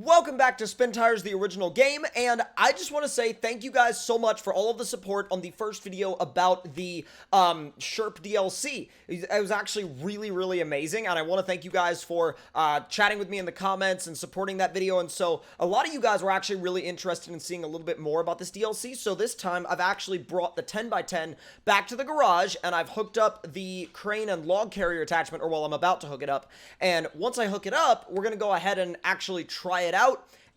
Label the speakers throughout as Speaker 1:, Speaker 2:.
Speaker 1: Welcome back to SpinTires The Original Game, and I just want to say thank you guys so much for all of the support on the first video about the SHERP DLC. It was actually really amazing, and I want to thank you guys for chatting with me in the comments and supporting that video. And so a lot of you guys were actually really interested in seeing a little bit more about this DLC, so this time I've actually brought the 10x10 back to the garage, and I've hooked up the crane and log carrier attachment, or well, I'm about to hook it up. And once I hook it up, we're going to go ahead and actually try it out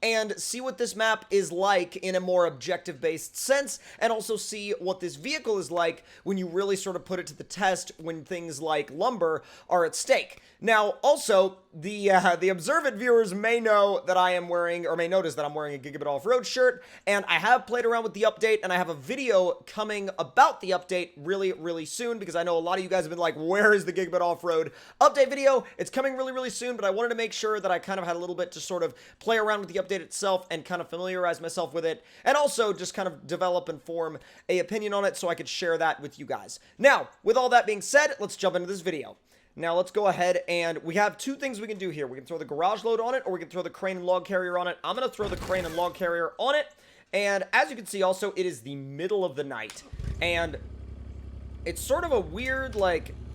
Speaker 1: and see what this map is like in a more objective-based sense, and also see what this vehicle is like when you really sort of put it to the test when things like lumber are at stake. Now, also, the observant viewers may know that I am wearing, or may notice that I'm wearing a Gigabit Off-Road shirt, and I have played around with the update, and I have a video coming about the update really soon, because I know a lot of you guys have been like, where is the Gigabit Off-Road update video? It's coming really soon, but I wanted to make sure that I kind of had a little bit to sort of play around with the update itself and kind of familiarize myself with it, and also just kind of develop and form a opinion on it so I could share that with you guys. Now, with all that being said, let's jump into this video. Now, let's go ahead, and we have two things we can do here. We can throw the garage load on it, or we can throw the crane and log carrier on it. I'm going to throw the crane and log carrier on it, and as you can see, also, it is the middle of the night, and it's sort of a weird,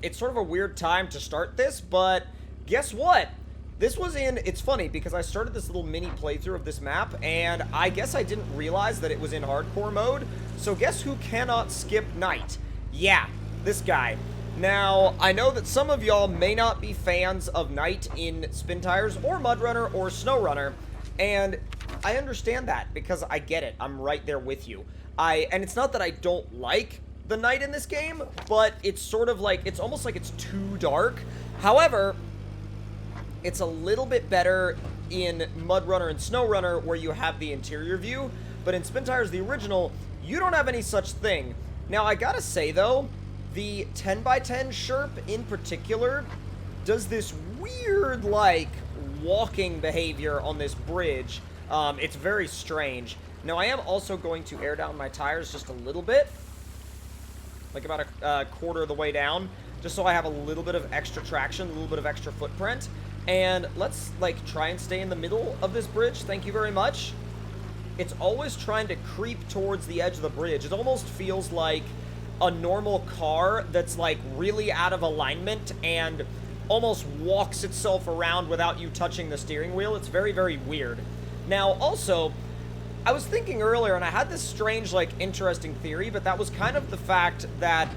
Speaker 1: it's sort of a weird time to start this, but guess what? This was it's funny, because I started this little mini playthrough of this map, and I guess I didn't realize that it was in hardcore mode, so guess who cannot skip night? Yeah, this guy. Now, I know that some of y'all may not be fans of night in SpinTires or MudRunner or SnowRunner, and I understand that, because I get it. I'm right there with you. And it's not that I don't like the night in this game, but it's sort of like, it's almost like it's too dark. However, it's a little bit better in MudRunner and SnowRunner where you have the interior view, but in SpinTires The Original, you don't have any such thing. Now, I gotta say, though, the 10x10 SHERP in particular does this weird, walking behavior on this bridge. It's very strange. Now, I am also going to air down my tires just a little bit, like about a quarter of the way down, just so I have a little bit of extra traction, a little bit of extra footprint. And let's, try and stay in the middle of this bridge. Thank you very much. It's always trying to creep towards the edge of the bridge. It almost feels like a normal car that's, really out of alignment and almost walks itself around without you touching the steering wheel. It's very weird. Now, also, I was thinking earlier, and I had this strange, interesting theory, but that was kind of the fact that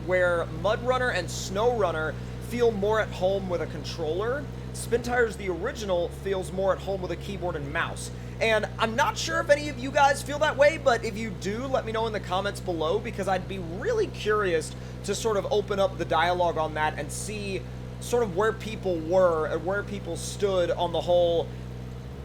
Speaker 1: where MudRunner and SnowRunner feel more at home with a controller, SpinTires The Original feels more at home with a keyboard and mouse. And I'm not sure if any of you guys feel that way, but if you do, let me know in the comments below, because I'd be really curious to sort of open up the dialogue on that and see sort of where people were and where people stood on the whole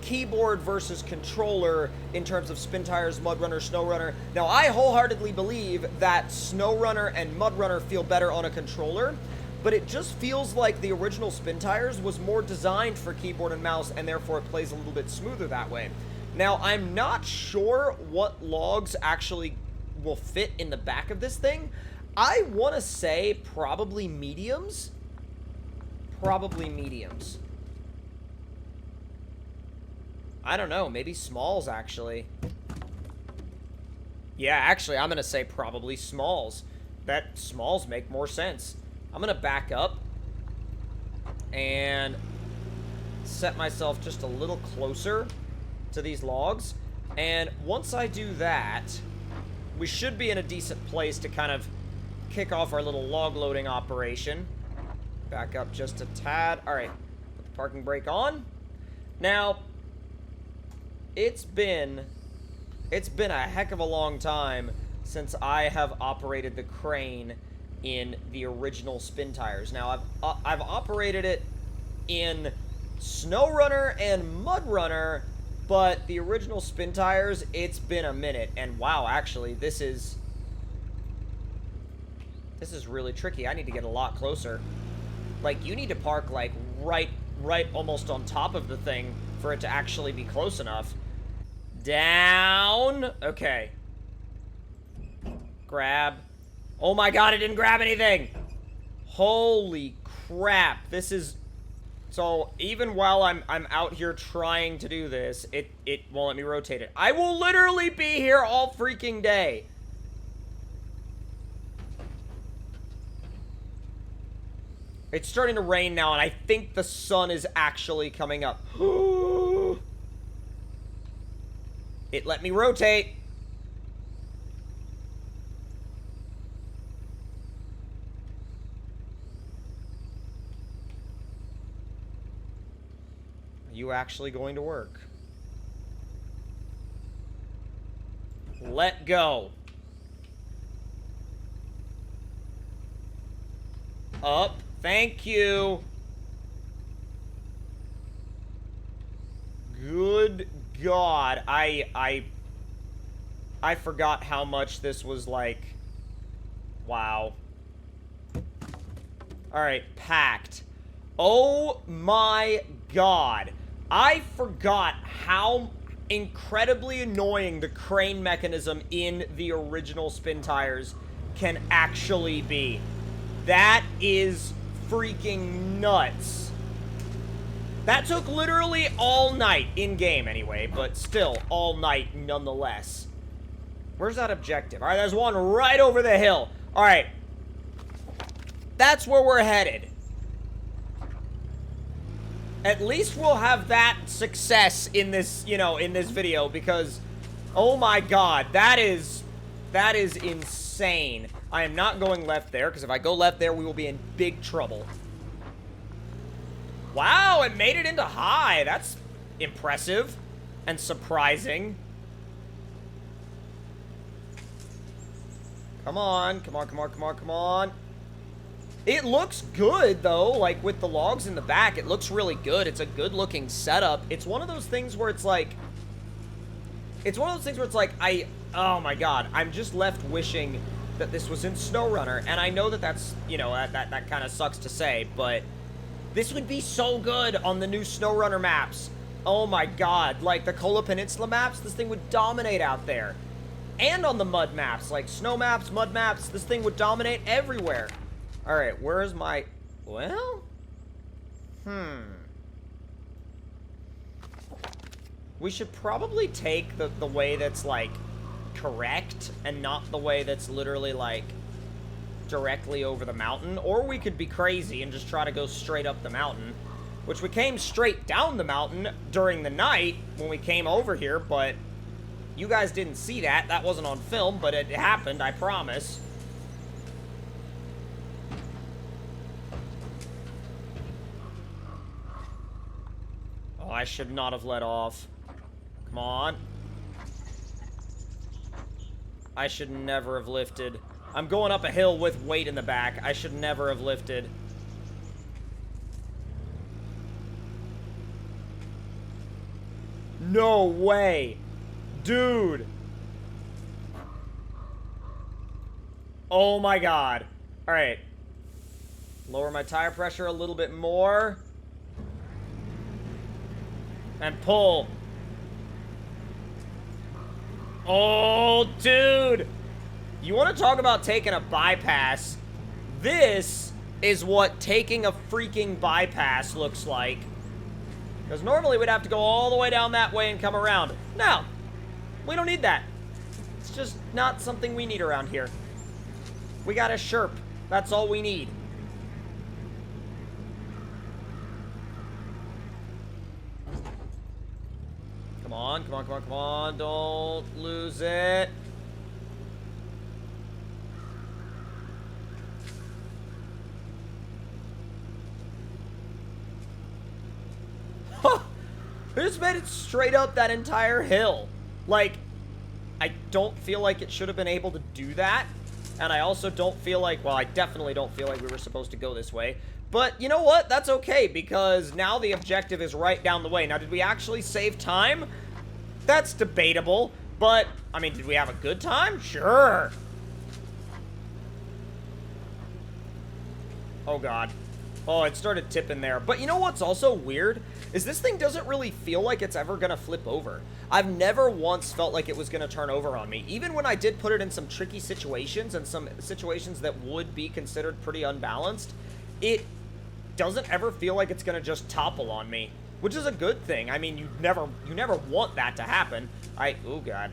Speaker 1: keyboard versus controller in terms of SpinTires, MudRunner, SnowRunner. Now, I wholeheartedly believe that SnowRunner and MudRunner feel better on a controller, but it just feels like the original SpinTires was more designed for keyboard and mouse, and therefore it plays a little bit smoother that way. Now, I'm not sure what logs actually will fit in the back of this thing. I want to say probably mediums. Probably mediums. I don't know, maybe smalls, actually. Yeah, actually, I'm going to say probably smalls. That smalls make more sense. I'm going to back up and set myself just a little closer to these logs. And once I do that, we should be in a decent place to kind of kick off our little log loading operation. Back up just a tad. All right, put the parking brake on. Now, it's been a heck of a long time since I have operated the crane in the original SpinTires. Now, I've operated it in SnowRunner and MudRunner, but the original SpinTires, it's been a minute. And wow, actually, this is really tricky. I need to get a lot closer. You need to park, right almost on top of the thing for it to actually be close enough. Down. Okay. Grab. Oh my god, it didn't grab anything! Holy crap, this is So even while I'm out here trying to do this, it won't let me rotate it. I will literally be here all freaking day. It's starting to rain now, and I think the sun is actually coming up. It let me rotate. Are you actually going to work? Let go. Up. Thank you. Good God. I forgot how much this was like. Wow. Alright, packed. Oh my God. I forgot how incredibly annoying the crane mechanism in the original SpinTires can actually be. That is freaking nuts. That took literally all night, in-game anyway, but still, all night nonetheless. Where's that objective? Alright, there's one right over the hill. Alright. That's where we're headed. At least we'll have that success in this, you know, in this video, because, oh my God, that is insane. I am not going left there, because if I go left there, we will be in big trouble. Wow, it made it into high. That's impressive and surprising. Come on, come on, come on, come on, come on. It looks good, though, like, with the logs in the back. It looks really good. It's a good-looking setup. It's one of those things where it's like... oh my God, I'm just left wishing that this was in SnowRunner, and I know that that's, you know, that kind of sucks to say, but this would be so good on the new SnowRunner maps. Oh my God, like the Kola Peninsula maps, this thing would dominate out there. And on the mud maps, like snow maps, mud maps, this thing would dominate everywhere. Alright, where's my... well? We should probably take the way that's, like, correct, and not the way that's literally, like, directly over the mountain. Or we could be crazy and just try to go straight up the mountain, which we came straight down the mountain during the night when we came over here, but you guys didn't see that. That wasn't on film, but it happened, I promise. Oh, I should not have let off. Come on. I should never have lifted. I'm going up a hill with weight in the back. I should never have lifted. No way. Dude. Oh my God. Alright. Lower my tire pressure a little bit more. And pull. Oh, dude. You want to talk about taking a bypass? This is what taking a freaking bypass looks like. Because normally we'd have to go all the way down that way and come around. No. We don't need that. It's just not something we need around here. We got a SHERP. That's all we need. Come on, come on, come on, come on. Don't lose it. Huh! We just made it straight up that entire hill. Like, I don't feel like it should have been able to do that. And I also don't feel like, well, I definitely don't feel like we were supposed to go this way. But you know what? That's okay, because now the objective is right down the way. Now, did we actually save time? That's debatable. But, I mean, did we have a good time? Sure. Oh, God. Oh, it started tipping there. But you know what's also weird? Is this thing doesn't really feel like it's ever gonna flip over. I've never once felt like it was gonna turn over on me. Even when I did put it in some tricky situations and some situations that would be considered pretty unbalanced, it doesn't ever feel like it's gonna just topple on me, which is a good thing. I mean, you never want that to happen. Oh god.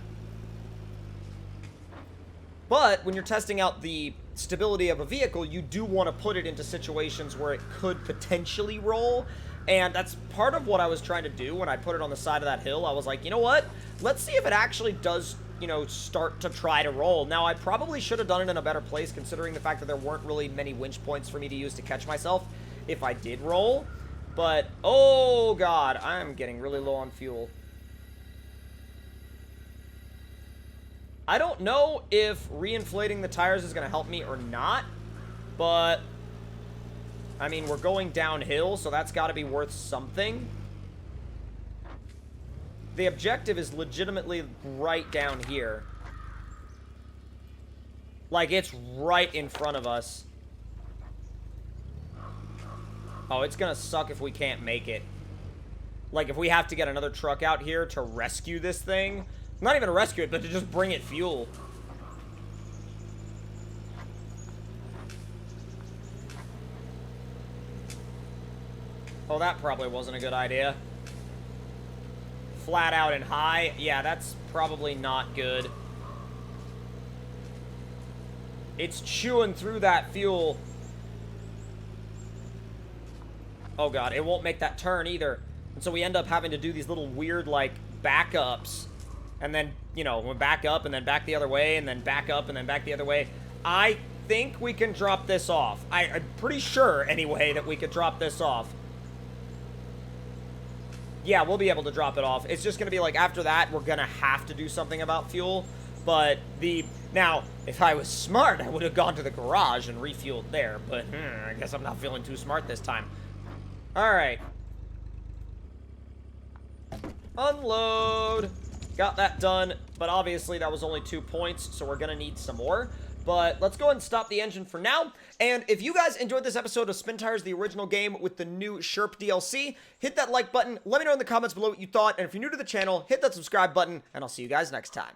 Speaker 1: But when you're testing out the stability of a vehicle, you do want to put it into situations where it could potentially roll. And that's part of what I was trying to do when I put it on the side of that hill. I was like, you know what? Let's see if it actually does, you know, start to try to roll. Now, I probably should have done it in a better place, considering the fact that there weren't really many winch points for me to use to catch myself if I did roll. But, oh god, I'm getting really low on fuel. I don't know if reinflating the tires is going to help me or not, but, I mean, we're going downhill, so that's got to be worth something. The objective is legitimately right down here. Like, it's right in front of us. Oh, it's going to suck if we can't make it. Like, if we have to get another truck out here to rescue this thing. Not even to rescue it, but to just bring it fuel. Oh, that probably wasn't a good idea. Flat out and high. Yeah, that's probably not good. It's chewing through that fuel. Oh god, it won't make that turn either. And so we end up having to do these little weird, like, backups. And then, you know, we'll back up and then back the other way and then back up and then back the other way. I think we can drop this off. I'm pretty sure, anyway, that we could drop this off. Yeah, we'll be able to drop it off. It's just going to be like, after that, we're going to have to do something about fuel. But now, if I was smart, I would have gone to the garage and refueled there. But I guess I'm not feeling too smart this time. Alright. Unload. Got that done, but obviously that was only 2 points, so we're gonna need some more. But let's go ahead and stop the engine for now. And if you guys enjoyed this episode of SpinTires The Original Game with the new SHERP DLC, hit that like button, let me know in the comments below what you thought, and if you're new to the channel, hit that subscribe button, and I'll see you guys next time.